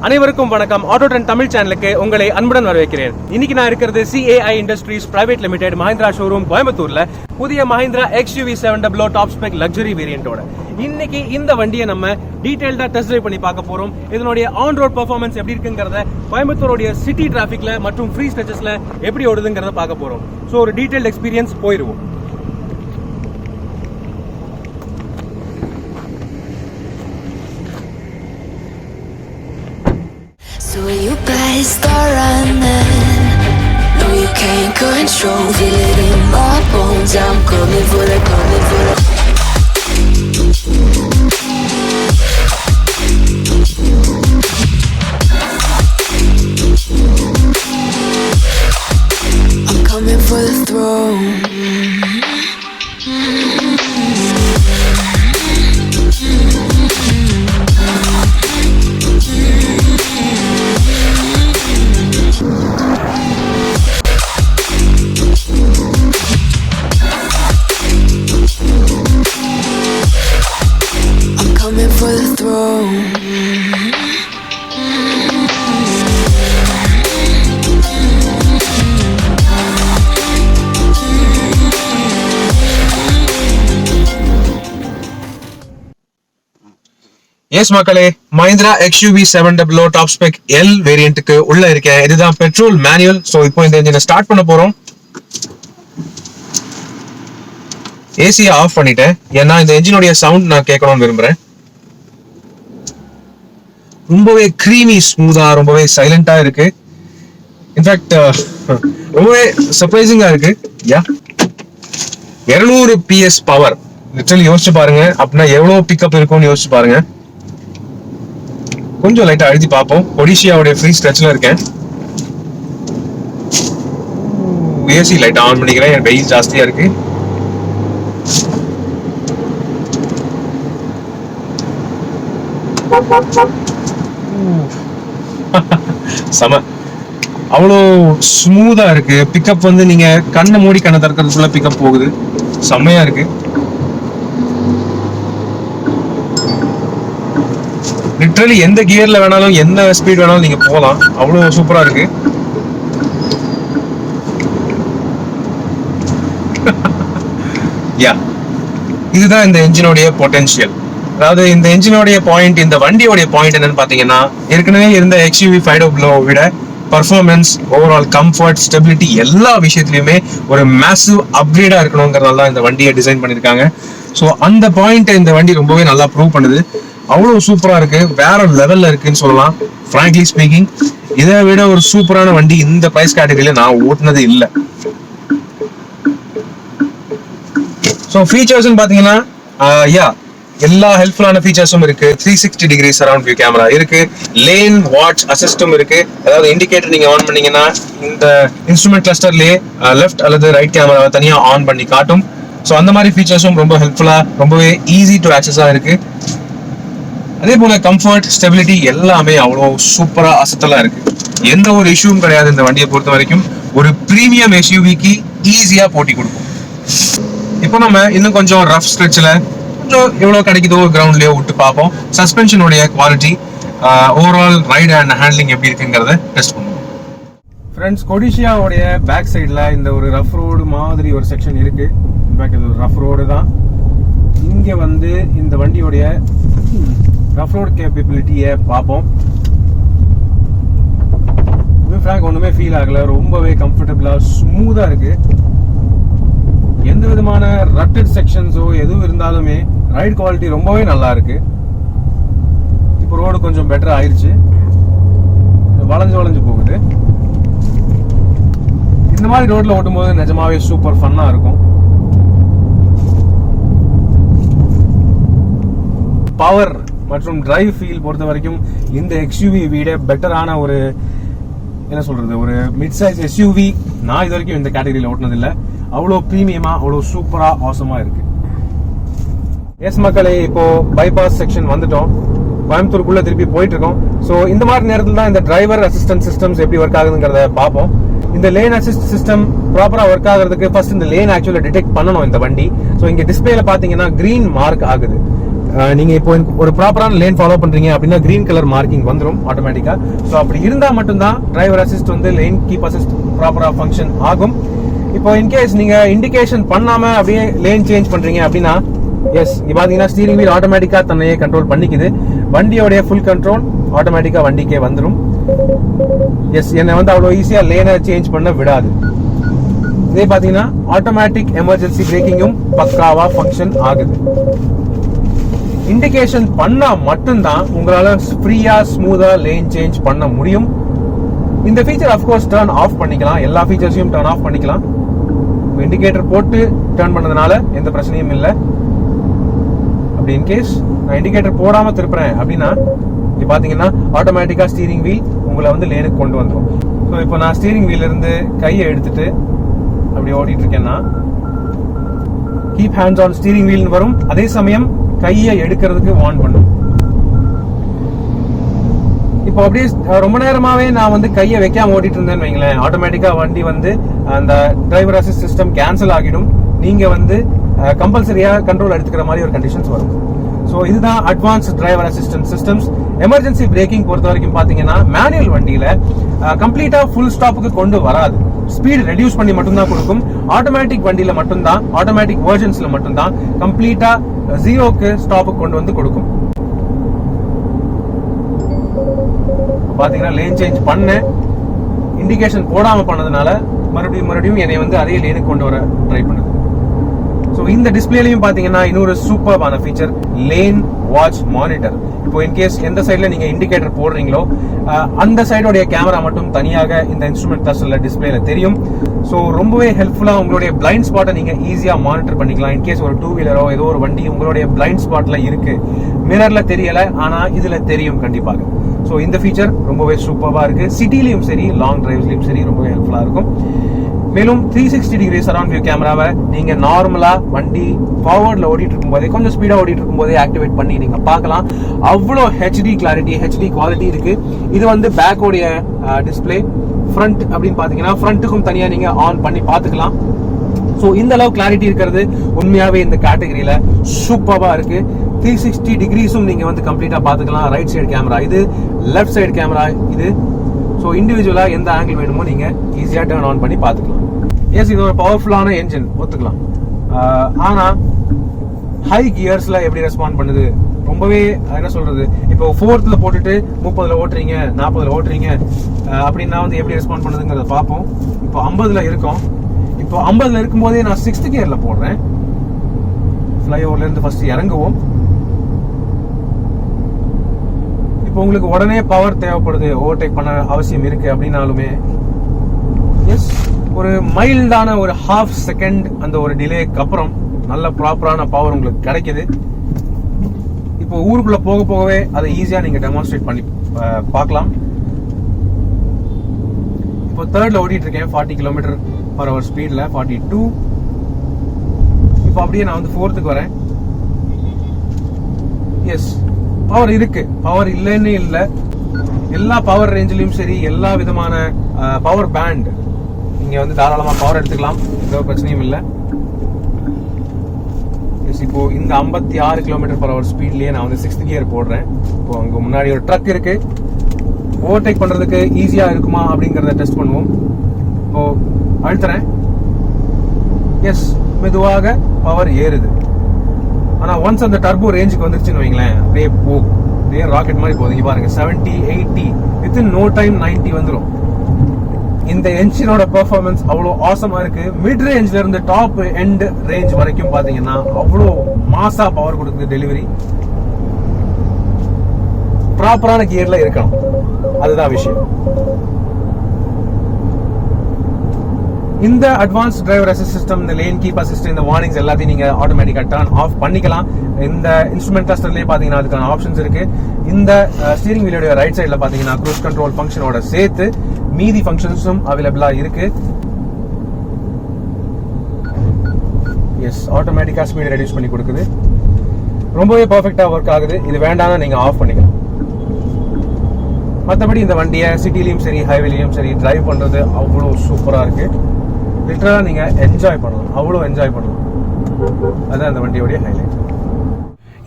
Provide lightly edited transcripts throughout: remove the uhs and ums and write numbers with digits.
அனைவருக்கும் வணக்கம். Auto trend Tamil சேனலுக்கு உங்களை அன்புடன் வரவேற்கிறேன். இன்னைக்கு நான் இருக்கிறது CAI industries private limited Mahindra showroom கோயம்புத்தூர்ல புதிய Mahindra XUV700 top spec luxury வேரியண்டோட இன்னைக்கு இந்த வண்டியை நம்ம டீடைல்டா டெஸ்ட் டிரைவ் பண்ணி பார்க்க போறோம். இதனுடைய ஆன் ரோட் பெர்ஃபார்மன்ஸ் எப்படி இருக்குங்கிறத, கோயம்புத்தூருடைய சிட்டி டிராபிக்ல மற்றும் ஃப்ரீ ஸ்ட்ரெச்சஸ்ல எப்படி ஓடுதுங்கிறத பார்க்க போறோம். ஸோ ஒரு டீடைல்ட் எக்ஸ்பீரியன்ஸ் போயிருவோம். So you guys start running. No, you can't control. Feel it in my bones. I'm coming for the, coming for the. I'm coming for the throne. For the throne. Yes மக்களே, Mahindra XUV700 top spec L வேரியண்ட்டுக்கு உள்ள இருக்கேன். இதுதான் petrol manual. So இப்போ இந்த இன்ஜினை start பண்ண போறோம். ஏசியை ஆஃப் பண்ணிட்டேன், ஏன்னா இந்த இன்ஜினுடைய சவுண்ட் நான் கேட்கணும்னு விரும்புறேன். ரொம்பவே க்ரீமி ஸ்மூதா, ரொம்பவே சைலண்டா இருக்கு. இன்ஃபேக்ட் ரொம்பவே சர்ப்ரைசிங்கா இருக்கு. 200 PS பவர், லிட்டரலி யோசிச்சு பாருங்க. அப்படின்னா எவ்வளவு பிக்கப் இருக்கும்னு யோசிச்சு பாருங்க. கொஞ்சம் லைட்டா அழுத்தி பார்ப்போம். ஒடிஷியாவுடைய ஃப்ரீ ஸ்ட்ரெச்ல இருக்கேன். ஏசி லைட் ஆன் பண்ணிக்கிறேன், என் வெயில் ஜாஸ்தியா இருக்கு. சம அவ்வளோ ஸ்மூதா இருக்கு. பிக்கப் வந்து நீங்க கண்ணை மூடி கண்ணை திறக்கிறதுக்குள்ள பிக்கப் போகுது. செம்மையா இருக்கு. லிட்டரலி எந்த கியர்ல வேணாலும் எந்த ஸ்பீட் வேணாலும் நீங்க போகலாம். அவ்வளோ சூப்பரா இருக்கு. இதுதான் இந்த என்ஜினோடைய பொட்டன்ஷியல். அதாவது இந்த என்ஜினோடைய பாயிண்ட், இந்த வண்டியோடைய பாயிண்ட் என்னன்னு பாத்தீங்கன்னா, ஏற்கனவே இருந்த XUV500 விட பர்ஃபார்மன்ஸ், ஓவரால் கம்ஃபர்ட், ஸ்டெபிலிட்டி எல்லா விஷயத்துலயுமே ஒரு மேசிவ் அப்கிரேடா இருக்கணுங்கிறதால தான் இந்த வண்டியை டிசைன் பண்ணிருக்காங்க. ஸோ அந்த பாயிண்ட் இந்த வண்டி ரொம்பவே நல்லா ப்ரூவ் பண்ணுது. அவ்வளவு சூப்பரா இருக்கு, வேற லெவல்ல இருக்குன்னு சொல்லலாம். ஃப்ராங்க்லி ஸ்பீக்கிங், இதை விட ஒரு சூப்பரான வண்டி இந்த பிரைஸ் கேட்டகரியில நான் ஓட்டுனது இல்லை. ஸோ ஃபீச்சர்ஸ் பாத்தீங்கன்னா எல்லா ஹெல்ப்ஃபுல்லான ஃபீச்சர்ஸும் இருக்கு. 360 டிகிரி சரவுண்ட் வியூ கேமரா இருக்கு. லேன் வாட்ச் அசிஸ்டும் இருக்கு. அதாவது இண்டிகேட்டர் நீங்க ஆன் பண்ணீங்கன்னா இந்த இன்ஸ்ட்ருமெண்ட் கிளஸ்டர்லயே லெஃப்ட் அல்லது ரைட் கேமராவை தனியா ஆன் பண்ணி காட்டும். ஸோ அந்த மாதிரி ஃபீச்சர்ஸும் ரொம்ப ஹெல்ப்ஃபுல்லா, ரொம்பவே ஈஸி டு ஆக்சஸா இருக்கு. அதே போல கம்ஃபர்ட், ஸ்டெபிலிட்டி எல்லாமே அவ்வளோ சூப்பரா அசத்தலா இருக்கு. எந்த ஒரு இஷ்யூவும் கிடையாது. இந்த வண்டியை பொறுத்த வரைக்கும் ஒரு பிரீமியம் SUV-க்கு ஈஸியா போட்டி கொடுக்கும். இப்போ நம்ம இன்னும் கொஞ்சம் ரஃப் ஸ்ட்ரெச்ல எவ்வளவு கிடைக்குதோ கிரவுண்ட்லயோ விட்டு பார்ப்போம். சஸ்பென்ஷனுடைய quality, overall ride and handling எப்படி இருக்குங்கிறத டெஸ்ட் பண்ணுவோம். ஃப்ரெண்ட்ஸ், கொடிஷியாவுடைய பேக் சைடில் இந்த ஒரு ரஃப் ரோடு மாதிரி ஒரு செக்ஷன் இருக்கு. இன்ஃபேக்ட் இது ஒரு ரஃப் ரோடு தான். இங்கே வந்து இந்த வண்டியோடைய ரஃப் ரோடு கேப்பபிலிட்டியை பார்ப்போம். ஃப்ராங்க் ஒன்றுமே ஃபீல் ஆகல. ரொம்பவே கம்ஃபர்டபுளா ஸ்மூதா இருக்கு. எந்த விதமான ரட்டட் செக்ஷன்ஸோ எதுவும் இருந்தாலுமே ரைட் குவாலிட்டி ரொம்பவே நல்லா இருக்கு. இப்போ ரோடு கொஞ்சம் பெட்டர் ஆயிடுச்சு, வளைஞ்சு வளைஞ்சு போகுது. இந்த மாதிரி ரோட்ல ஓட்டும் போது நிஜமாவே சூப்பர் ஃபன்னா இருக்கும். பவர் மற்றும் டிரைவ் ஃபீல் பொறுத்த வரைக்கும் இந்த XUV விட பெட்டரான ஒரு, என்ன சொல்றது, ஒரு மிட் சைஸ் SUV நான் இது வரைக்கும் இந்த கேட்டகரியில ஓட்டினது இல்லை. அவ்வளோ பிரீமியமா, அவ்வளோ சூப்பரா, ஆசமா இருக்கு. எஸ் மக்களே, இப்போ பைபாஸ் செக்ஷன் வந்துட்டோம். கோயம்புத்தூருக்குள்ள திருப்பி போயிட்டு இருக்கோம். ஸோ இந்த மாதிரி நேரத்தில் தான் இந்த டிரைவர் அசிஸ்டன்ட் சிஸ்டம்ஸ் எப்படி ஒர்க் ஆகுதுங்கிறத பார்ப்போம். இந்த லேன் அசிஸ்ட் சிஸ்டம் ப்ராப்பரா ஒர்க் ஆகிறதுக்கு ஃபர்ஸ்ட் இந்த லேன் ஆக்சுவலா டிடெக்ட் பண்ணணும் இந்த வண்டி. ஸோ இங்க டிஸ்பிளேல பாத்தீங்கன்னா கிரீன் மார்க் ஆகுது. நீங்க இப்போ ஒரு ப்ராப்பரான லேன் ஃபாலோ பண்றீங்க அப்படின்னா கிரீன் கலர் மார்க்கிங் வந்துடும் ஆட்டோமேட்டிக்கா. ஸோ அப்படி இருந்தா மட்டும்தான் டிரைவர் அசிஸ்ட் வந்து லேன் கீப் அசிஸ்ட் ப்ராப்பரா ஃபங்க்ஷன் ஆகும். இப்போ இன்கேஸ் நீங்க இண்டிகேஷன் பண்ணாம அப்படியே லேன் சேஞ்ச் பண்றீங்க அப்படின்னா எஸ் இங்க பாத்தீங்கன்னா ஸ்டீரிங் வீல் ஆட்டோமேட்டிக்கா தன்னையே கண்ட்ரோல் பண்ணிக்குது. வண்டியோடைய ஃபுல் கண்ட்ரோல் ஆட்டோமேட்டிக்கா வண்டிக்கே வந்துடும். எஸ் என்னை வந்து அவ்வளோ ஈஸியா லேனை சேஞ்ச் பண்ண விடாது. இதே பாத்தீங்கன்னா ஆட்டோமேட்டிக் எமர்ஜென்சி பிரேக்கிங்கும் பக்காவா ஃபங்க்ஷன் ஆகுது. இண்டிகேஷன் பண்ணா மட்டும்தான் உங்களால ஃப்ரீயா ஸ்மூதா லேன் சேஞ்ச் பண்ண முடியும். இந்த ஃபீச்சர் அஃப்கோர்ஸ் டர்ன் ஆஃப் பண்ணிக்கலாம், எல்லா ஃபீச்சர்ஸையும் டர்ன் ஆஃப் பண்ணிக்கலாம். இண்டிகேட்டர் போட்டு டர்ன் பண்ணதுனால எந்த பிரச்சனையும் இல்லை. அப்படி இன்கேஸ் நான் இண்டிகேட்டர் போடாம திருப்புறேன் அப்படின்னா இது பாத்தீங்கன்னா ஆட்டோமேட்டிக்கா ஸ்டீரிங் வீல் உங்களை வந்து லேனுக்கு கொண்டு வந்துடும். ஸோ இப்போ நான் ஸ்டீரிங் வீல் இருந்து கையை எடுத்துட்டு அப்படி ஓடிட்டு இருக்கேன்னா keep hands on steering wheel வரும். அதே சமயம் கையை எடுக்கிறதுக்கு வார்ன் பண்ணும். இப்போ அப்படியே ரொம்ப நேரமாவே நான் வந்து கையை வைக்காம ஓட்டிட்டு இருந்தேன்னு வைங்களேன், ஆட்டோமேட்டிக்கா வண்டி வந்து அந்த டிரைவர் அசிஸ்ட் சிஸ்டம் கேன்சல் ஆகிடும். நீங்க வந்து கம்பல்சரியா கண்ட்ரோல் எடுத்துக்கிற மாதிரி ஒரு கண்டிஷன்ஸ் வரும். ஸோ இதுதான் advance driver assistant systems. Emergency braking பொறுத்த வரைக்கும் பாத்தீங்கன்னா மேனுவல் வண்டியில கம்ப்ளீட்டா ஃபுல் ஸ்டாப்புக்கு கொண்டு வராது, ஸ்பீட் ரெடியூஸ் பண்ணி மட்டும்தான் கொடுக்கும். ஆட்டோமேட்டிக் வண்டியில மட்டும்தான், ஆட்டோமேட்டிக் வெர்ஷன்ஸ்ல மட்டும்தான் கம்ப்ளீட்டா ஜீரோக்கு ஸ்டாப்புக்கு கொண்டு வந்து கொடுக்கும். பாத்தீங்கன்னா லேன் சேஞ்ச் பண்ண இண்டிகேஷன் போடாம பண்ணதுனால மறுபடியும் என்னை வந்து அதே லேனுக்கு கொண்டு வர ட்ரை பண்ணுது. ஸோ இந்த டிஸ்பிளேலையும் பாத்தீங்கன்னா இன்னொரு சூப்பர்பான ஃபீச்சர் லேன் வாட்ச் மானிட்டர். இப்போ இன்கேஸ் எந்த சைட்ல நீங்க இண்டிகேட்டர் போடுறீங்களோ அந்த சைடோடைய கேமரா மட்டும் தனியாக இந்த இன்ஸ்ட்ருமெண்ட் கிளஸ்டர்ல டிஸ்பிளேல தெரியும். ஸோ ரொம்பவே ஹெல்ப்ஃபுல்லா உங்களுடைய பிளைண்ட் ஸ்பாட்டை நீங்க ஈஸியா மானிட்டர் பண்ணிக்கலாம். இன்கேஸ் ஒரு 2 வீலரோ ஏதோ ஒரு வண்டி உங்களுடைய பிளைண்ட் ஸ்பாட்ல இருக்கு, மிரர்ல தெரியல ஆனா இதுல தெரியும் கண்டிப்பாக. ஸோ இந்த ஃபீச்சர் ரொம்பவே சூப்பர்வா இருக்கு. சிட்டிலையும் சரி லாங் டிரைவ்ஸ்லயும் சரி ரொம்பவே ஹெல்ப்ஃபுல்லா இருக்கும். மேலும் 360 டிகிரி சரவுண்ட் வியூ கேமராவை நீங்க நார்மலா வண்டி ஃபார்வர்ட்ல ஓடிட்டு இருக்கும் போதே, கொஞ்சம் ஸ்பீடா ஓடிட்டு இருக்கும் போதே ஆக்டிவேட் பண்ணி நீங்க பார்க்கலாம். அவ்வளோ ஹெச்டி கிளாரிட்டி, ஹெச்டி குவாலிட்டி இருக்கு. இது வந்து பேக்கோடைய டிஸ்பிளே. ஃப்ரண்ட் அப்படின்னு பாத்தீங்கன்னா ஃப்ரண்ட்டுக்கும் தனியா நீங்க ஆன் பண்ணி பாத்துக்கலாம். ஸோ இந்த அளவு கிளாரிட்டி இருக்கிறது உண்மையாவே இந்த கேட்டகரியில சூப்பர்வா இருக்கு. 360 டிகிரிஸும் நீங்க வந்து கம்ப்ளீட்டா பாத்துக்கலாம். ரைட் சைடு கேமரா இது, லெஃப்ட் சைடு கேமரா இது. ஸோ இண்டிவிஜுவலா எந்த ஆங்கிள் வேணுமோ நீங்க ஈஸியா டர்ன் ஆன் பண்ணி பாத்துக்கலாம். எஸ் இது ஒரு பவர்ஃபுல்லான என்ஜின் ஒத்துக்கலாம். ஆனா ஹை கியர்ஸ்ல எப்படி ரெஸ்பாண்ட் பண்ணுது, ரொம்பவே என்ன சொல்றது, இப்போ 4th போட்டுட்டு 30ல ஓட்டுறீங்க, 40ல ஓட்டுறீங்க அப்படின்னா வந்து எப்படி ரெஸ்பாண்ட் பண்ணுதுங்கிறத பார்ப்போம். இப்போ 50ல இருக்கோம். இப்போ 50ல இருக்கும் போதே நான் 6th கியர்ல போடுறேன். ஃபிளைஓவர்ல இருந்து ஃபர்ஸ்ட் இறங்குவோம். இப்போ உங்களுக்கு உடனே பவர் தேவைப்படுது, ஓவர்டேக் பண்ண அவசியம் இருக்கு அப்படின்னாலுமே எஸ் ஒரு மைல்டான ஒரு ½ செகண்ட் அந்த ஒரு டிலேக்கு அப்புறம் நல்ல ப்ராப்பரான பவர் உங்களுக்கு கிடைக்குது. இப்போ ஊருக்குள்ள போக போகவே அதை ஈஸியா நீங்க டெமான்ஸ்ட்ரேட் பண்ணி பார்க்கலாம். இப்போ 3ர்ட்ல ஓடிட்டு இருக்கேன் 40 km/h ஸ்பீட்ல, 42. இப்போ அப்படியே நான் வந்து 4th வரேன். எஸ் பவர் இருக்கு, பவர் இல்லைன்னு இல்ல. எல்லா பவர் ரேஞ்சிலையும் சரி, எல்லா விதமான பவர் பேண்ட் நீங்க வந்து தாராளமா பவர் எடுத்துக்கலாம், எந்த பிரச்சனையும் இல்லை. இப்போ இந்த 56 km/h ஸ்பீட்லயே நான் வந்து 6th கியர் போடுறேன். இப்போ அங்க முன்னாடி ஒரு ட்ரக் இருக்கு, ஓவர்டேக் பண்றதுக்கு ஈஸியா இருக்குமா அப்படிங்கறத டெஸ்ட் பண்ணுவோம். இப்போ அழுத்துறேன். எஸ் மெதுவாக பவர் ஏறுது. ஆனா ஒன்ஸ் அந்த டர்போ ரேஞ்சுக்கு வந்துருச்சுன்னு வைங்களேன், அப்படியே போகும், அப்படியே ராக்கெட் மாதிரி போகுது. பாருங்க 70, 80 வித்தின் நோ டைம் 90 வந்துடும். இந்த என்ஜினோட பெர்ஃபார்மன்ஸ் அவ்வளோ ஆசமா இருக்கு. மிட் ரேஞ்ச்ல இருந்து டாப் எண்ட் ரேஞ்ச் வரைக்கும் பாத்தீங்கன்னா அவ்வளோ மாசா பவர் கொடுக்குது. டெலிவரி ப்ராப்பரான கியர்ல இருக்கணும், அதுதான் விஷயம். இந்த அட்வான்ஸ் டிரைவர் அசிஸ்ட் சிஸ்டம், இந்த லேன் கீப் அசிஸ்ட், இந்த வார்னிங்ஸ் எல்லாத்தையும் நீங்க ஆட்டோமேட்டிக்கா டர்ன் ஆஃப் பண்ணிக்கலாம். இந்த இன்ஸ்ட்ருமெண்ட் கிளஸ்டர்லயே பாத்தீங்கன்னா அதுக்கான ஆப்ஷன்ஸ் இருக்கு. இந்த ஸ்டீரிங் வீலோட ரைட் சைடுல பாத்தீங்கன்னா க்ரூஸ் கண்ட்ரோல் ஃபங்க்ஷனோட சேர்த்து மீதி ஃபங்க்ஷன்ஸும் அவைலபிளா இருக்கு. எஸ் ஆட்டோமேட்டிக்கா ஸ்பீட் ரெடியூஸ் பண்ணி கொடுக்குது. ரொம்பவே பர்ஃபெக்டா ஒர்க் ஆகுது. இது வேண்டாம்னா நீங்க ஆஃப் பண்ணிக்கலாம். மற்றபடி இந்த வண்டியை சிட்டிலையும் சரி ஹைவேலையும் சரி டிரைவ் பண்றது அவ்வளோ சூப்பரா இருக்கு. லிட்டரலா நீங்க என்ஜாய் பண்ணலாம், அவ்வளோ என்ஜாய் பண்ணலாம். அதுதான் இந்த வண்டியோடைய ஹைலைட்.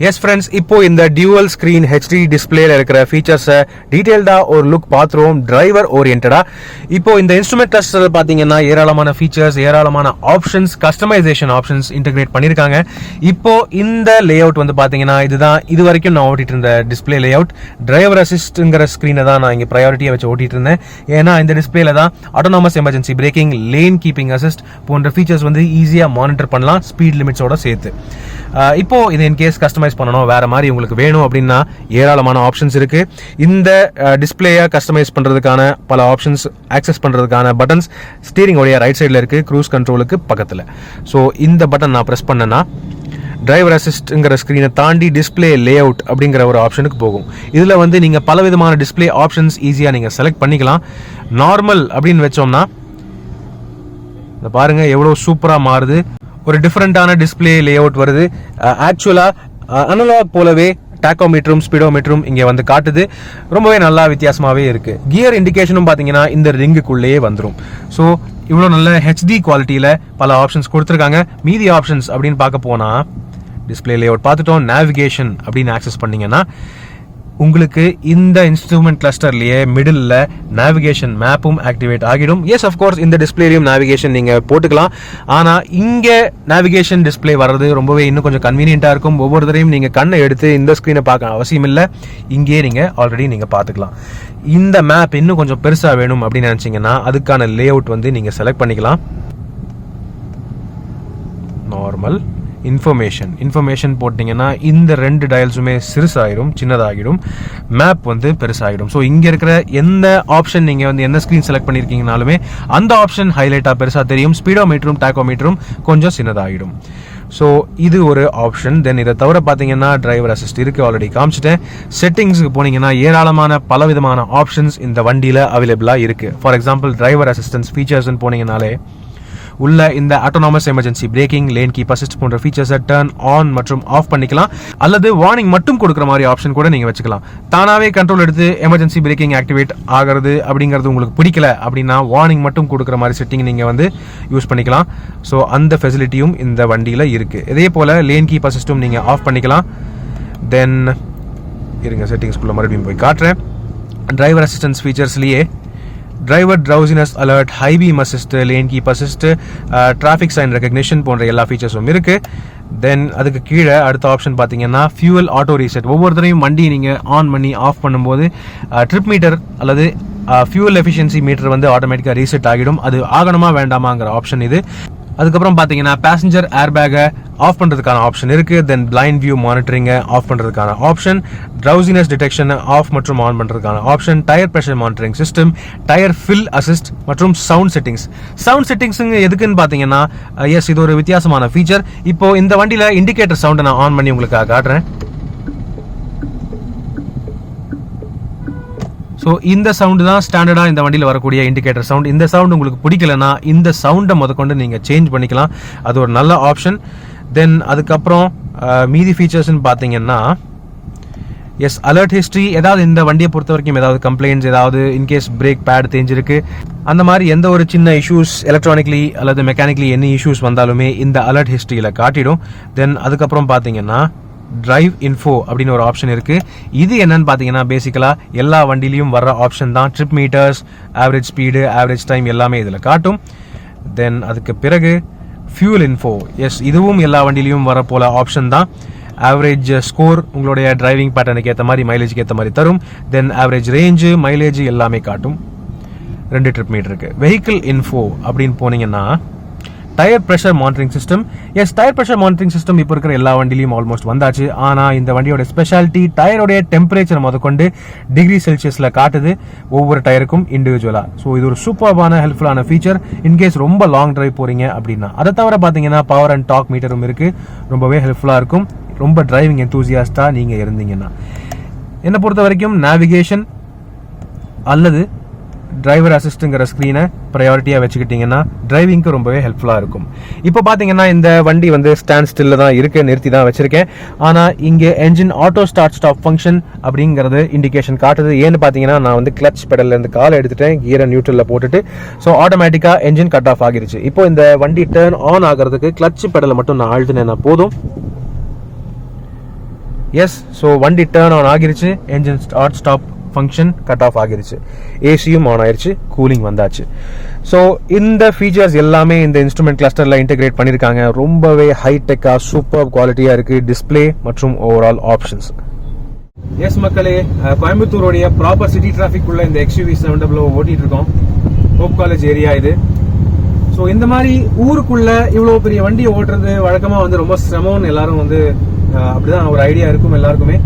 எஸ் ஃப்ரெண்ட்ஸ், இப்போ இந்த டியூவல் ஸ்கிரீன் ஹெச்டி டிஸ்பிளேல இருக்கிற ஃபீச்சர்ஸை டீடைல்டா ஒரு லுக் பார்த்துருவோம் டிரைவர் ஓரியன்டா. இப்போ இந்த இன்ஸ்ட்ருமெண்ட் கிளஸ்டர் பாத்தீங்கன்னா ஏராளமான ஃபீச்சர்ஸ், ஏராளமான ஆப்ஷன்ஸ், கஸ்டமைசேஷன் ஆப்ஷன்ஸ் இன்டகிரேட் பண்ணிருக்காங்க. இப்போ இந்த லே அவுட் வந்து பாத்தீங்கன்னா இதுதான் இது வரைக்கும் நான் ஓட்டிட்டு இருந்த டிஸ்பிளே லே அவுட். டிரைவர் அசிஸ்ட்ங்கிற ஸ்கிரீனை தான் நான் இங்க ப்ரையாரிட்டியா வச்சு ஓட்டிட்டு இருந்தேன். ஏன்னா இந்த டிஸ்பிளேல தான் autonomous emergency braking, lane keeping assist போன்ற ஃபீச்சர்ஸ் வந்து ஈஸியா மானிட்டர் பண்ணலாம் ஸ்பீட் லிமிட்ஸோட சேர்த்து. இப்போ இது இன்கேஸ் கஸ்டமைஸ் பண்ணணும், வேற மாதிரி உங்களுக்கு வேணும் அப்படின்னா ஏராளமான ஆப்ஷன்ஸ் இருக்கு. இந்த டிஸ்பிளேயை கஸ்டமைஸ் பண்றதுக்கான பல ஆப்ஷன்ஸ், ஆக்சஸ் பண்றதுக்கான பட்டன்ஸ் ஸ்டீரிங் உடைய ரைட் சைடில் இருக்கு, க்ரூஸ் கண்ட்ரோலுக்கு பக்கத்தில். ஸோ இந்த பட்டன் நான் ப்ரெஸ் பண்ணேன்னா டிரைவர் அசிஸ்ட்ங்கிற ஸ்க்ரீனை தாண்டி டிஸ்பிளே லே அவுட் அப்படிங்கிற ஒரு ஆப்ஷனுக்கு போகும். இதில் வந்து நீங்கள் பலவிதமான டிஸ்பிளே ஆப்ஷன்ஸ் ஈஸியாக நீங்கள் செலக்ட் பண்ணிக்கலாம். நார்மல் அப்படின்னு வச்சோம்னா இதை பாருங்க எவ்வளோ சூப்பராக மாறுது. ஒரு டிஃப்ரெண்டான டிஸ்பிளே லே அவுட் வருது. ஆக்சுவலா அனலாக் போலவே டாக்கோமீட்டரும் ஸ்பீடோமீட்டரும் இங்கே வந்து காட்டுது. ரொம்பவே நல்லா வித்தியாசமாகவே இருக்கு. கியர் இண்டிகேஷனும் பார்த்தீங்கன்னா இந்த ரிங்குக்குள்ளேயே வந்துடும். ஸோ இவ்வளோ நல்ல ஹெச்டி குவாலிட்டியில் பல ஆப்ஷன்ஸ் கொடுத்துருக்காங்க. மீதி ஆப்ஷன்ஸ் அப்படின்னு பார்க்க போனால் டிஸ்பிளே லே அவுட் பார்த்துட்டோம். நேவிகேஷன் அப்படின்னு ஆக்சஸ் பண்ணீங்கன்னா உங்களுக்கு இந்த இன்ஸ்ட்ருமெண்ட் கிளஸ்டர்லயே மிடில் நேவிகேஷன் மேப்பும் ஆக்டிவேட் ஆகிடும். எஸ், அஃப்கோர்ஸ் இந்த டிஸ்பிளேலையும் நேவிகேஷன் நீங்க போட்டுக்கலாம். ஆனா இங்க நேவிகேஷன் டிஸ்பிளே வர்றது ரொம்பவே இன்னும் கொஞ்சம் கன்வீனியன்ட்டா இருக்கும். ஒவ்வொரு தடையும் நீங்க கண்ணை எடுத்து இந்த ஸ்கிரீனை பார்க்க அவசியம் இல்லை, இங்கே நீங்க ஆல்ரெடி நீங்க பார்த்துக்கலாம். இந்த மேப் இன்னும் கொஞ்சம் பெருசா வேணும் அப்படின்னு நினைச்சீங்கன்னா அதுக்கான லே அவுட் வந்து நீங்க செலக்ட் பண்ணிக்கலாம். நார்மல் இன்ஃபர்மேஷன் போட்டிங்கன்னா இந்த ரெண்டு டயல்ஸுமே சிறுசாயிடும், சின்னதாகிடும், மேப் வந்து பெருசாகிடும். ஸோ இங்கே இருக்கிற எந்த ஆப்ஷன் நீங்கள் வந்து எந்த ஸ்க்ரீன் செலக்ட் பண்ணியிருக்கீங்கனாலுமே அந்த ஆப்ஷன் ஹைலைட்டாக பெருசாக தெரியும். ஸ்பீடோமீட்டரும் டாக்கோமீட்டரும் கொஞ்சம் சின்னதாகிடும். ஸோ இது ஒரு ஆப்ஷன். தென் இதை தவிர பார்த்தீங்கன்னா டிரைவர் அசிஸ்ட் இருக்குது, ஆல்ரெடி காமிச்சிட்டேன். செட்டிங்ஸுக்கு போனீங்கன்னா ஏராளமான பலவிதமான ஆப்ஷன்ஸ் இந்த வண்டியில் அவைலபிளாக இருக்குது. ஃபார் எக்ஸாம்பிள் டிரைவர் அசிஸ்டன்ஸ் ஃபீச்சர்ஸ்ன்னு போனீங்கனாலே உள்ள இந்த autonomous emergency braking, lane keep assist போன்ற ஃபீச்சர்ஸை டர்ன் ஆன் மற்றும் ஆஃப் பண்ணிக்கலாம். அல்லது வார்னிங் மட்டும் கொடுக்குற மாதிரி ஆப்ஷன் கூட நீங்கள் வச்சுக்கலாம். தானாகவே கண்ட்ரோல் எடுத்து எமர்ஜென்சி பிரேக்கிங் ஆக்டிவேட் ஆகிறது அப்படிங்கிறது உங்களுக்கு பிடிக்கல அப்படின்னா வார்னிங் மட்டும் கொடுக்குற மாதிரி செட்டிங் நீங்கள் வந்து யூஸ் பண்ணிக்கலாம். ஸோ அந்த ஃபெசிலிட்டியும் இந்த வண்டியில் இருக்குது. இதே போல் லேன் கீப் அசிஸ்ட்டும் நீங்கள் ஆஃப் பண்ணிக்கலாம். தென் இருங்க செட்டிங்ஸ்குள்ளே மறுபடியும் போய் காட்டுறேன். டிரைவர் அசிஸ்டன்ஸ் ஃபீச்சர்ஸ்லேயே driver drowsiness alert, high beam assist, lane keep assist, traffic sign recognition போன்ற எல்லா ஃபீச்சர்ஸும் இருக்கு. தென் அதுக்கு கீழே அடுத்த ஆப்ஷன் பார்த்தீங்கன்னா ஃபியூவல் ஆட்டோ ரீசெட். ஒவ்வொருத்தரையும் வண்டி நீங்கள் ஆன் பண்ணி ஆஃப் பண்ணும்போது ட்ரிப் மீட்டர் அல்லது ஃபியூவல் எஃபிஷியன்சி மீட்டர் வந்து ஆட்டோமேட்டிக்காக ரீசெட் ஆகிடும். அது ஆகணுமா வேண்டாமாங்கிற ஆப்ஷன் இது. அதுக்கப்புறம் பார்த்தீங்கன்னா பேசஞ்சர் ஏர் பேக்கை ஆஃப் பண்ணுறதுக்கான ஆப்ஷன் இருக்குது. தென் பிளைண்ட் வியூ மானிட்டரிங்கை ஆஃப் பண்ணுறதுக்கான ஆப்ஷன், ட்ரௌசினஸ் டிடெக்ஷனை ஆஃப் மற்றும் ஆன் பண்ணுறதுக்கான option, tyre pressure monitoring system, tyre fill assist மற்றும் சவுண்ட் செட்டிங்ஸ். சவுண்ட் செட்டிங்ஸுங்க எதுக்குன்னு பார்த்தீங்கன்னா எஸ், இது ஒரு வித்தியாசமான ஃபீச்சர். இப்போ இந்த வண்டியில் இண்டிகேட்டர் சவுண்டை நான் ஆன் பண்ணி உங்களுக்கு காட்டுறேன். ஸோ இந்த சவுண்டு தான் ஸ்டாண்டர்டாக இந்த வண்டியில் வரக்கூடிய இண்டிகேட்டர் சவுண்ட். இந்த சவுண்ட் உங்களுக்கு பிடிக்கலன்னா இந்த சவுண்டை முதற்கொண்டு நீங்கள் சேஞ்ச் பண்ணிக்கலாம். அது ஒரு நல்ல ஆப்ஷன். தென் அதுக்கப்புறம் மீதி ஃபீச்சர்ஸ்ன்னு பார்த்தீங்கன்னா எஸ், அலர்ட் ஹிஸ்ட்ரி. ஏதாவது இந்த வண்டியை பொறுத்த வரைக்கும் ஏதாவது கம்ப்ளைண்ட்ஸ், ஏதாவது இன்கேஸ் பிரேக் பேட் தெரிஞ்சிருக்கு, அந்த மாதிரி எந்த ஒரு சின்ன இஷ்யூஸ் எலக்ட்ரானிக்லி அல்லது மெக்கானிக்கலி என்ன இஷ்யூஸ் வந்தாலுமே இந்த அலர்ட் ஹிஸ்ட்ரியில் காட்டிடும். தென் அதுக்கப்புறம் பார்த்தீங்கன்னா டிரைவ் இன்ஃபோ அப்படின்னு ஒரு ஆப்ஷன் இருக்கு. இது என்னன்னு பார்த்தீங்கன்னா பேசிக்கலா எல்லா வண்டிலையும் வர்ற ஆப்ஷன் தான். Trip metres, average speed, average time எல்லாமே இதில் காட்டும். தென் அதுக்கு பிறகு ஃபியூல் இன்ஃபோ. எஸ், இதுவும் எல்லா வண்டிலையும் வர போல ஆப்ஷன் தான். ஆவரேஜ் ஸ்கோர் உங்களுடைய டிரைவிங் பேட்டர்னுக்கு ஏற்ற மாதிரி, மைலேஜுக்கு ஏற்ற மாதிரி தரும். தென் ஆவரேஜ் ரேஞ்சு, மைலேஜ் எல்லாமே காட்டும். 2 ட்ரிப் மீட்டருக்கு. வெஹிக்கிள் இன்ஃபோ அப்படின்னு போனீங்கன்னா tyre pressure monitoring system. Yes, tyre pressure monitoring system இப்போ இருக்கிற எல்லா வண்டிலையும் ஆல்மோஸ்ட் வந்தாச்சு. ஆனால் இந்த வண்டியோட ஸ்பெஷாலிட்டி டயரோடைய டெம்பரேச்சர் முதற்கொண்டு டிகிரி செல்சியஸில் காட்டுது ஒவ்வொரு டயருக்கும் இண்டிவிஜுவலாக. ஸோ இது ஒரு சூப்பர்பான ஹெல்ப்ஃபுல்லான ஃபீச்சர் இன்கேஸ் ரொம்ப லாங் டிரைவ் போறீங்க அப்படின்னா. அதை தவிர பார்த்தீங்கன்னா பவர் அண்ட் டாக் மீட்டரும் இருக்குது. ரொம்பவே ஹெல்ப்ஃபுல்லாக இருக்கும் ரொம்ப டிரைவிங் எந்தூசியாஸ்டாக நீங்கள் இருந்தீங்கன்னா. என்னை பொறுத்த வரைக்கும் நேவிகேஷன் அல்லது டிரைவர் அசிஸ்ட்ங்கிற ஸ்க்ரீனை ப்ரையாரிட்டியாக வச்சுக்கிட்டிங்கன்னா டிரைவிங்க்கு ரொம்பவே ஹெல்ப்ஃபுல்லாக இருக்கும். இப்போ பார்த்தீங்கன்னா இந்த வண்டி வந்து ஸ்டாண்ட் ஸ்டில்ல தான் இருக்கு, நிறுத்தி தான் வச்சிருக்கேன். ஆனால் இங்கே engine auto start stop function அப்படிங்கிறது இண்டிகேஷன் காட்டுது. ஏன்னு பார்த்தீங்கன்னா நான் வந்து கிளச் பெடல்லேருந்து காலை எடுத்துட்டேன், கியரை நியூட்ரலில் போட்டுட்டு. ஸோ ஆட்டோமேட்டிக்காக என்ஜின் கட் ஆஃப் ஆகிருச்சு. இப்போ இந்த வண்டி டர்ன் ஆன் ஆகிறதுக்கு கிளச் பெடலை மட்டும் நான் அழுத்தினேன்னா போதும். எஸ், ஸோ வண்டி டேர்ன் ஆன் ஆகிருச்சு, engine start stop function cut off ஆகிருச்சு, ஏசியும் ஆன் ஆயிடுச்சு, கூலிங் வந்தாச்சு. ஸோ இந்த ஃபீச்சர்ஸ் எல்லாமே இந்த இன்ஸ்ட்ருமெண்ட் கிளஸ்டரில் இன்டெகிரேட் பண்ணியிருக்காங்க. ரொம்பவே ஹைடெக்காக சூப்பர் குவாலிட்டியாக இருக்குது டிஸ்பிளே மற்றும் ஓவரால் ஆப்ஷன்ஸ். எஸ் மக்களே, கோயம்புத்தூருடைய ப்ராப்பர் சிட்டி டிராஃபிக் உள்ள இந்த XUV 700 ஓட்டிட்டு இருக்கோம். ஹோப் காலேஜ் ஏரியா இது. ஸோ இந்த மாதிரி ஊருக்குள்ள இவ்வளோ பெரிய வண்டியை ஓட்டுறது வழக்கமாக வந்து ரொம்ப சிரமம்னு எல்லாரும் வந்து அப்படிதான் ஒரு ஐடியா இருக்கும் எல்லாருக்குமே.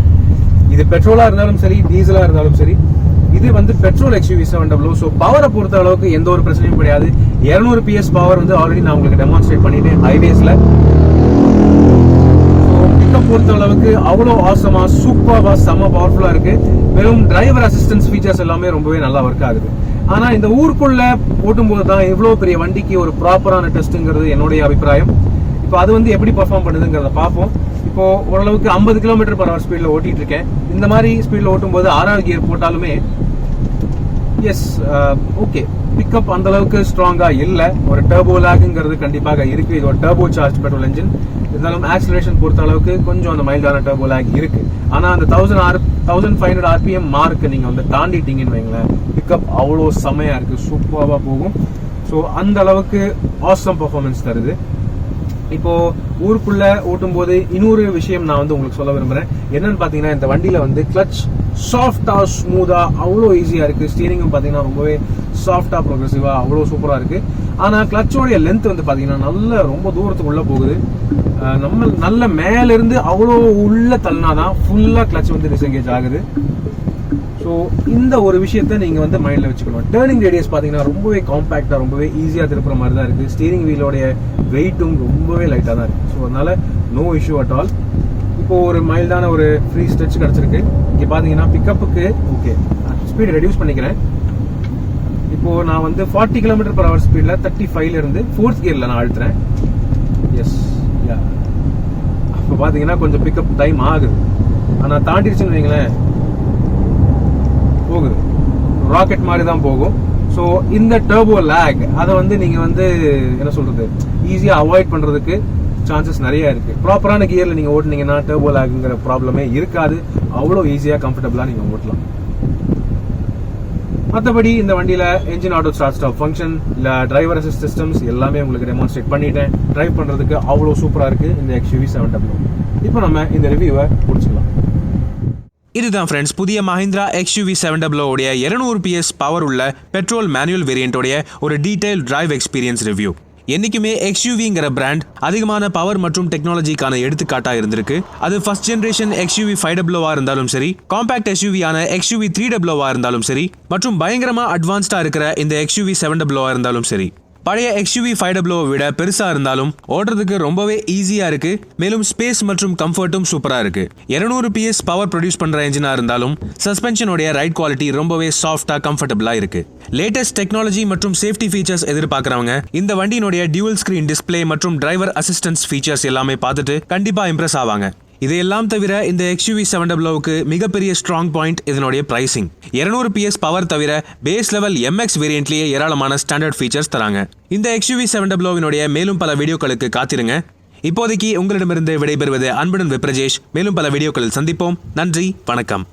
இது பெட்ரோலா இருந்தாலும் சரி, டீசலா இருந்தாலும் சரி, இது வந்து பெட்ரோல் XUV 700. ஸோ பவரை பொறுத்த அளவுக்கு எந்த ஒரு பிரச்சனையும் கிடையாது. 200 PS பவர் வந்து ஆல்ரெடி நான் உங்களுக்கு டெமான்ஸ்ட்ரேட் பண்ணிட்டேன் ஹைவேஸ்ல. பொறுத்த அளவுக்கு அவ்வளோ ஆசமா சூப்பர்வா செம்ம பவர்ஃபுல்லா இருக்கு. வெறும் டிரைவர் அசிஸ்டன்ஸ் ஃபீச்சர்ஸ் எல்லாமே ரொம்பவே நல்லா ஒர்க் ஆகுது. ஆனா இந்த ஊருக்குள்ள ஓட்டும்போது தான் இவ்வளவு பெரிய வண்டிக்கு ஒரு ப்ராப்பரான டெஸ்ட்ங்கிறது என்னுடைய அபிப்பிராயம். இப்போ அது வந்து எப்படி பெர்ஃபார்ம் பண்ணுதுங்கிறத பார்ப்போம். இப்போ ஓரளவுக்கு 50 km/h ஸ்பீட்ல ஓட்டிட்டு இருக்கேன். இந்த மாதிரி ஸ்பீட்ல ஓட்டும் போது 6வது கியர் போட்டாலுமே எஸ் ஓகே, பிக்கப் அந்த அளவுக்கு ஸ்ட்ராங்கா இல்ல. ஒரு டர்போ லாக்ங்கிறது கண்டிப்பாக இருக்கு. இது ஒரு டர்போ சார்ஜ் பெட்ரோல் என்ஜின். இருந்தாலும் ஆக்சிலரேஷன் பொறுத்த அளவுக்கு கொஞ்சம் அந்த மைல்டான டர்போ லாக் இருக்கு. ஆனா அந்த 1500 RPM மார்க் நீங்க வந்து தாண்டிட்டீங்கன்னு வைங்களேன், பிக்கப் அவ்வளோ செமையா இருக்கு, சூப்பராக போகும். ஸோ அந்த அளவுக்கு ஆசம் பர்ஃபார்மன்ஸ் தருது. இப்போ ஊருக்குள்ள ஓட்டும் போது இன்னொரு விஷயம் நான் வந்து உங்களுக்கு சொல்ல விரும்புறேன். என்னன்னு பாத்தீங்கன்னா, இந்த வண்டியில வந்து கிளச் சாஃப்டா ஸ்மூதா அவ்வளோ ஈஸியா இருக்கு. ஸ்டீரிங்கும் பாத்தீங்கன்னா ரொம்பவே சாஃப்டா ப்ரோக்ரெசிவா அவ்வளோ சூப்பரா இருக்கு. ஆனா கிளச்சோடைய லென்த் வந்து பாத்தீங்கன்னா நல்ல ரொம்ப தூரத்துக்கு உள்ள போகுது. நம்ம நல்ல மேல இருந்து அவ்வளோ உள்ள தள்ளினாதான் ஃபுல்லா கிளச் வந்து டிஸ்எங்கேஜ் ஆகுது. ஸோ இந்த ஒரு விஷயத்த நீங்க வந்து மைண்ட்ல வச்சுக்கணும். டேர்னிங் ரேடியஸ் பாத்தீங்கன்னா ரொம்பவே காம்பாக்டா ரொம்பவே ஈஸியா திருப்புற மாதிரி தான் இருக்கு. ஸ்டீரிங் வீலோடைய வெயிட்டும் ரொம்பவே லைட்டா தான் இருக்கு. ஸோ அதனால நோ இஷ்யூ அட் ஆல். இப்போ ஒரு மைல்டான ஒரு ஃப்ரீ ஸ்ட்ரெச் கிடைச்சிருக்கு. இங்க பாத்தீங்கன்னா பிக்கப்புக்கு ஓகே, ஸ்பீட் ரெடியூஸ் பண்ணிக்கிறேன். இப்போ நான் வந்து 40 km/h ஸ்பீட்ல 35ல இருந்து 4th கியர்ல நான் அழுத்துறேன். எஸ், அப்போ பாத்தீங்கன்னா கொஞ்சம் பிக்கப் டைம் ஆகுது. ஆனா தாண்டிடுச்சுன்னு வைங்களேன், போகுது, ராக்கெட் மாதிரி தான் போகும். ஸோ இந்த டர்போ லேக் அதை வந்து நீங்க வந்து என்ன சொல்றது, ஈஸியா அவாய்ட் பண்றதுக்கு சான்சஸ் நிறைய இருக்கு. ப்ராப்பரான கியர்ல நீங்க ஓட்டுனீங்கன்னா டர்போ லேக்ங்கிற ப்ராப்ளமே இருக்காது. அவ்வளோ ஈஸியா கம்ஃபர்டபுளா நீங்க ஓட்டலாம். மற்றபடி இந்த வண்டியில engine auto start stop function, இல்ல டிரைவர் அசிஸ்ட் சிஸ்டம்ஸ் எல்லாமே உங்களுக்கு டெமான்ஸ்ட்ரேட் பண்ணிட்டேன். டிரைவ் பண்றதுக்கு அவ்வளோ சூப்பரா இருக்கு இந்த XUV 700. இப்போ நம்ம இந்த ரிவ்யூவை முடிச்சுக்கலாம். இதுதான் ஃப்ரெண்ட்ஸ், புதிய மஹிந்திரா XUV 700 உடைய 200 PS பவர் உள்ள பெட்ரோல் மேனுவல் வேரியண்டோடைய ஒரு டீடைல் டிரைவ் எக்ஸ்பீரியன்ஸ் ரிவ்யூ. என்னைக்குமே XUVங்கிற பிராண்ட் அதிகமான பவர் மற்றும் டெக்னாலஜிக்கான எடுத்துக்காட்டா இருந்திருக்கு. அது ஃபர்ஸ்ட் ஜெனரேஷன் XUV 500 இருந்தாலும் சரி, காம்பாக்ட் SUV ஆன XUV 300 இருந்தாலும் சரி, மற்றும் பயங்கரமா அட்வான்ஸ்டா இருக்கிற இந்த XUV 700 இருந்தாலும் சரி. பழைய XUV 500 விட பெருசா இருந்தாலும் ஓட்டுறதுக்கு ரொம்பவே ஈஸியா இருக்கு. மேலும் ஸ்பேஸ் மற்றும் கம்ஃபர்ட்டும் சூப்பரா இருக்கு. 200 PS பவர் ப்ரொடியூஸ் பண்ற என்ஜினா இருந்தாலும் சஸ்பென்ஷனோட ரைட் குவாலிட்டி ரொம்பவே சாஃப்டா கம்ஃபர்டபுளா இருக்கு. லேட்டஸ்ட் டெக்னாலஜி மற்றும் சேஃப்டி ஃபீச்சர்ஸ் எதிர்பார்க்கறவங்க இந்த வண்டியினுடைய டியூவல் ஸ்கிரீன் டிஸ்பிளே மற்றும் டிரைவர் அசிஸ்டன்ஸ் ஃபீச்சர்ஸ் எல்லாமே பார்த்துட்டு கண்டிப்பா இம்ப்ரெஸ் ஆவாங்க. இதையெல்லாம் தவிர இந்த XUV 700க்கு மிகப்பெரிய ஸ்ட்ராங் பாயிண்ட் இதனுடைய பிரைசிங். 200 PS பவர் தவிர பேஸ் லெவல் MX வேரியன்ட்லயே ஏராளமான ஸ்டாண்டர்ட் ஃபீச்சர்ஸ் தராங்க. இந்த XUV 700வினுடைய மேலும் பல வீடியோக்களுக்கு காத்திருங்க. இப்போதைக்கு உங்களிடமிருந்து விடைபெறுவது அன்புடன் விப்ரஜேஷ். மேலும் பல வீடியோக்களில் சந்திப்போம். நன்றி, வணக்கம்.